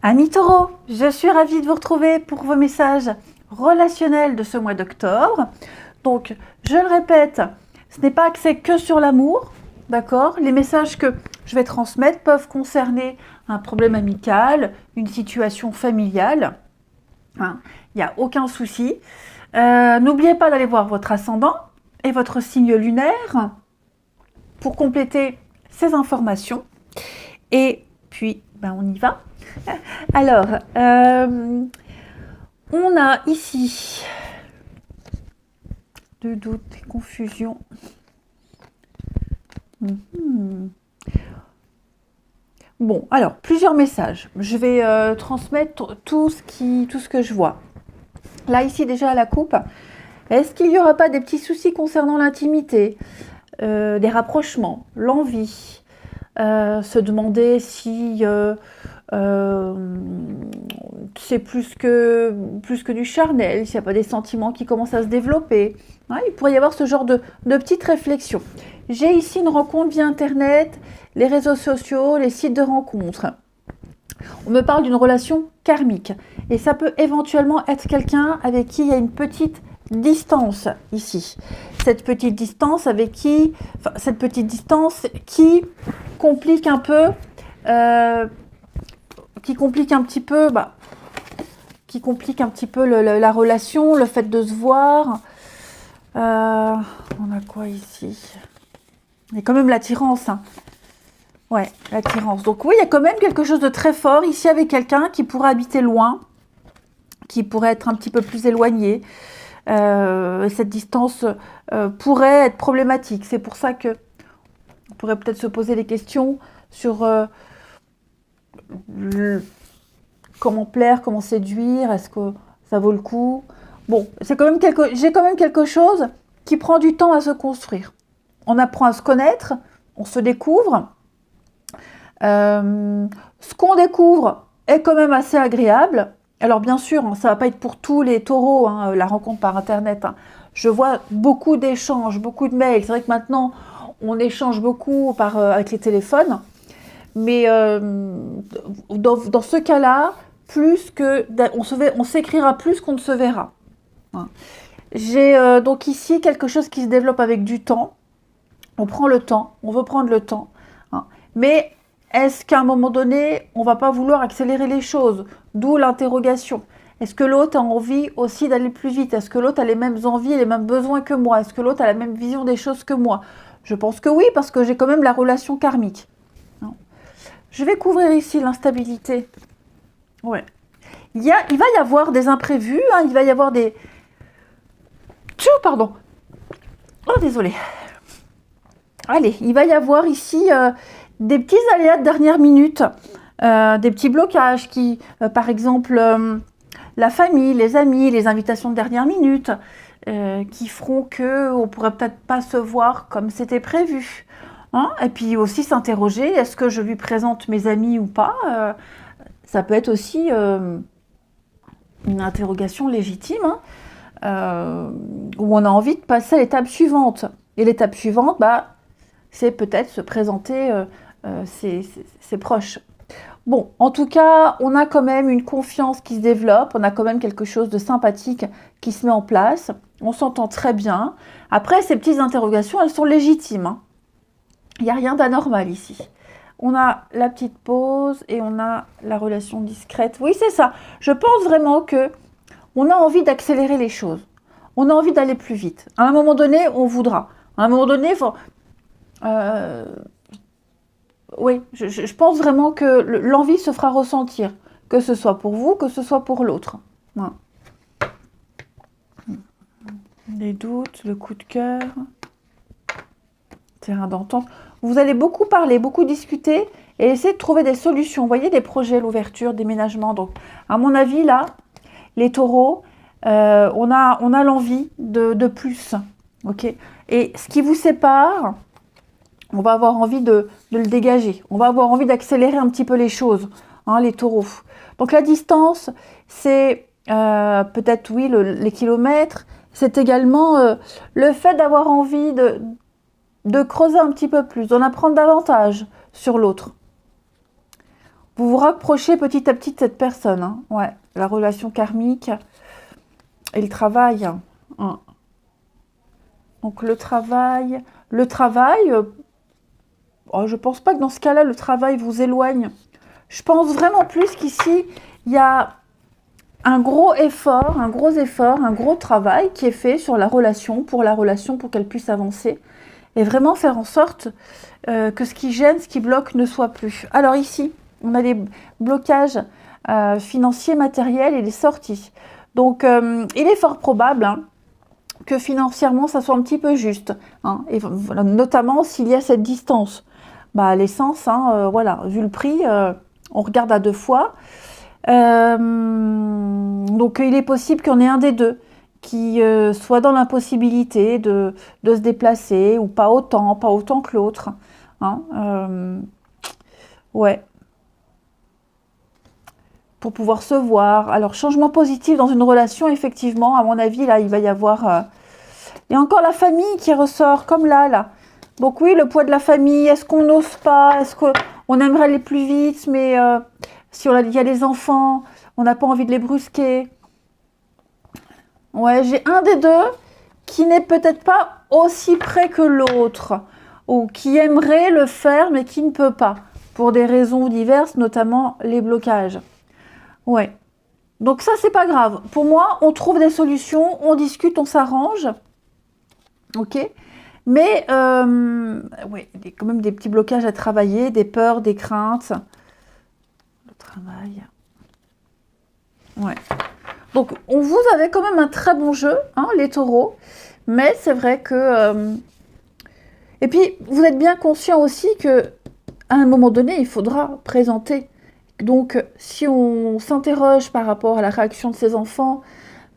Amis Taureau, je suis ravie de vous retrouver pour vos messages relationnels de ce mois d'octobre. Donc, je le répète, ce n'est pas axé que sur l'amour, d'accord? Les messages que je vais transmettre peuvent concerner un problème amical, une situation familiale. Il n'y a aucun souci. N'oubliez pas d'aller voir votre ascendant et votre signe lunaire pour compléter ces informations. Et puis, on y va. Alors, on a ici de doutes et confusions. Bon, alors, plusieurs messages. Je vais transmettre tout ce que je vois. Là, ici, déjà à la coupe, est-ce qu'il n'y aura pas des petits soucis concernant l'intimité, des rapprochements, l'envie, se demander si c'est plus que du charnel, s'il n'y a pas des sentiments qui commencent à se développer. Il pourrait y avoir ce genre de petites réflexions. J'ai ici une rencontre via Internet, les réseaux sociaux, les sites de rencontres. On me parle d'une relation karmique. Et ça peut éventuellement être quelqu'un avec qui il y a une petite distance ici. Cette petite distance qui complique un peu... qui complique un petit peu la relation, le fait de se voir. On a quoi ici? Il y a quand même l'attirance. Ouais, l'attirance. Donc oui, il y a quand même quelque chose de très fort ici avec quelqu'un qui pourrait habiter loin, qui pourrait être un petit peu plus éloigné. Cette distance pourrait être problématique. C'est pour ça que on pourrait peut-être se poser des questions sur comment plaire, comment séduire, est-ce que ça vaut le coup? Bon, j'ai quand même quelque chose qui prend du temps à se construire. On apprend à se connaître, on se découvre. Ce qu'on découvre est quand même assez agréable. Alors bien sûr, ça va pas être pour tous les taureaux, la rencontre par Internet. Je vois beaucoup d'échanges, beaucoup de mails. C'est vrai que maintenant, on échange beaucoup avec les téléphones. Mais dans ce cas-là, on s'écrira plus qu'on ne se verra. J'ai donc ici quelque chose qui se développe avec du temps. On prend le temps, on veut prendre le temps. Mais est-ce qu'à un moment donné, on ne va pas vouloir accélérer les choses? D'où l'interrogation. Est-ce que l'autre a envie aussi d'aller plus vite? Est-ce que l'autre a les mêmes envies et les mêmes besoins que moi? Est-ce que l'autre a la même vision des choses que moi? Je pense que oui, parce que j'ai quand même la relation karmique. Je vais couvrir ici l'instabilité. Ouais. Il va y avoir des imprévus, il va y avoir des... Pardon. Oh, désolé. Allez, il va y avoir ici des petits aléas de dernière minute, des petits blocages qui, par exemple, la famille, les amis, les invitations de dernière minute, qui feront qu'on ne pourrait peut-être pas se voir comme c'était prévu. Et puis aussi s'interroger, est-ce que je lui présente mes amis ou pas? Ça peut être aussi une interrogation légitime, où on a envie de passer à l'étape suivante. Et l'étape suivante, c'est peut-être se présenter ses proches. Bon, en tout cas, on a quand même une confiance qui se développe, on a quand même quelque chose de sympathique qui se met en place, on s'entend très bien. Après, ces petites interrogations, elles sont légitimes. Il n'y a rien d'anormal ici. On a la petite pause et on a la relation discrète. Oui, c'est ça. Je pense vraiment que on a envie d'accélérer les choses. On a envie d'aller plus vite. À un moment donné, on voudra. À un moment donné, oui, je pense vraiment que l'envie se fera ressentir. Que ce soit pour vous, que ce soit pour l'autre. Voilà. Les doutes, le coup de cœur. Terrain d'entente. Vous allez beaucoup parler, beaucoup discuter et essayer de trouver des solutions. Vous voyez, des projets, l'ouverture, déménagement. Donc, à mon avis, là, les taureaux, on a l'envie de plus. Ok. Et ce qui vous sépare, on va avoir envie de le dégager. On va avoir envie d'accélérer un petit peu les choses, les taureaux. Donc, la distance, c'est peut-être, oui, les kilomètres. C'est également le fait d'avoir envie de creuser un petit peu plus, d'en apprendre davantage sur l'autre. vous vous rapprochez petit à petit de cette personne. Hein. Ouais, la relation karmique et le travail. Hein. Donc le travail, oh, je pense pas que dans ce cas-là, le travail vous éloigne. Je pense vraiment plus qu'ici, il y a un gros effort, un gros travail qui est fait sur la relation pour qu'elle puisse avancer et vraiment faire en sorte que ce qui gêne, ce qui bloque ne soit plus. Alors ici, on a des blocages financiers, matériels et des sorties. Donc il est fort probable que financièrement ça soit un petit peu juste, hein, et voilà, notamment s'il y a cette distance. Bah, l'essence, voilà, vu le prix, on regarde à deux fois. Donc il est possible qu'il y en ait un des deux qui soit dans l'impossibilité de se déplacer, ou pas autant que l'autre. Hein, ouais. Pour pouvoir se voir. Alors, changement positif dans une relation, effectivement, à mon avis, là, il va y avoir... Et encore la famille qui ressort, comme là. Donc oui, le poids de la famille, est-ce qu'on n'ose pas? Est-ce qu'on aimerait aller plus vite? Mais si il y a les enfants, on n'a pas envie de les brusquer. Ouais, j'ai un des deux qui n'est peut-être pas aussi près que l'autre, ou qui aimerait le faire, mais qui ne peut pas, pour des raisons diverses, notamment les blocages. Ouais. Donc ça, c'est pas grave. Pour moi, on trouve des solutions, on discute, on s'arrange. Ok. Mais, ouais, il y a quand même des petits blocages à travailler, des peurs, des craintes. Le travail. Ouais. Donc, vous avez quand même un très bon jeu, hein, les taureaux. Mais c'est vrai que... Et puis, vous êtes bien conscient aussi que à un moment donné, il faudra présenter. Donc, si on s'interroge par rapport à la réaction de ses enfants,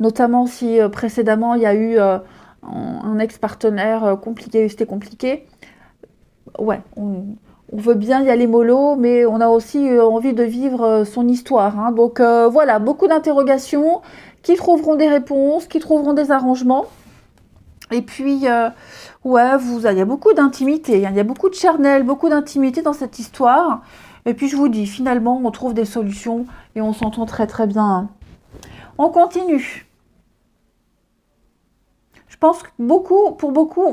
notamment si précédemment il y a eu un ex-partenaire compliqué, c'était compliqué, ouais, on veut bien y aller mollo, mais on a aussi envie de vivre son histoire. Hein. Donc voilà, beaucoup d'interrogations qui trouveront des réponses, qui trouveront des arrangements. Et puis, ouais, il y a beaucoup d'intimité, hein, il y a beaucoup de charnel, beaucoup d'intimité dans cette histoire. Et puis je vous dis, finalement, on trouve des solutions et on s'entend très très bien. On continue. Je pense que pour beaucoup,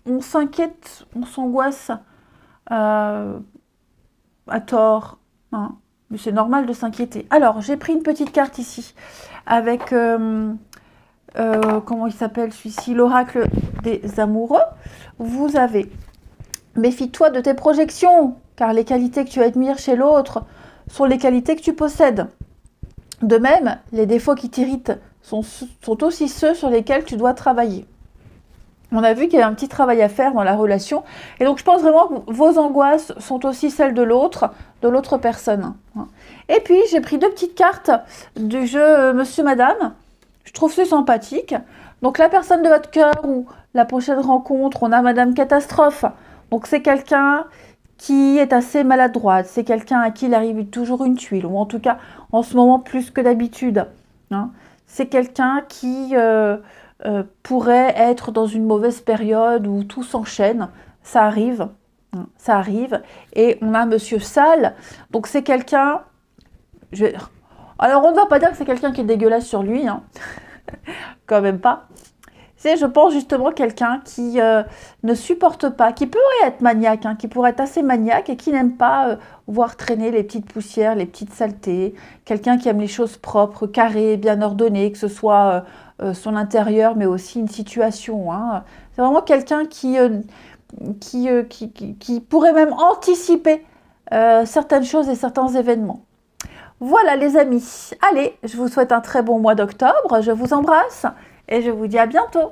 on s'inquiète, on s'angoisse à tort. Hein. Mais c'est normal de s'inquiéter. Alors, j'ai pris une petite carte ici avec, comment il s'appelle celui-ci, l'oracle des amoureux. Vous avez, méfie-toi de tes projections, car les qualités que tu admires chez l'autre sont les qualités que tu possèdes. De même, les défauts qui t'irritent sont aussi ceux sur lesquels tu dois travailler. On a vu qu'il y a un petit travail à faire dans la relation. Et donc, je pense vraiment que vos angoisses sont aussi celles de l'autre personne. Et puis, j'ai pris deux petites cartes du jeu Monsieur, Madame. Je trouve ça sympathique. Donc, la personne de votre cœur ou la prochaine rencontre, on a Madame Catastrophe. Donc, c'est quelqu'un qui est assez maladroite. C'est quelqu'un à qui il arrive toujours une tuile. Ou en tout cas, en ce moment, plus que d'habitude. Hein. C'est quelqu'un qui... pourrait être dans une mauvaise période où tout s'enchaîne. Ça arrive. Et on a Monsieur Sale. Donc c'est quelqu'un... Alors on ne va pas dire que c'est quelqu'un qui est dégueulasse sur lui. Hein. Quand même pas. C'est, je pense, justement quelqu'un qui ne supporte pas, qui pourrait être maniaque, hein, qui pourrait être assez maniaque et qui n'aime pas voir traîner les petites poussières, les petites saletés. Quelqu'un qui aime les choses propres, carrées, bien ordonnées, que ce soit... son intérieur, mais aussi une situation. Hein. C'est vraiment quelqu'un qui pourrait même anticiper certaines choses et certains événements. Voilà les amis. Allez, je vous souhaite un très bon mois d'octobre. Je vous embrasse et je vous dis à bientôt.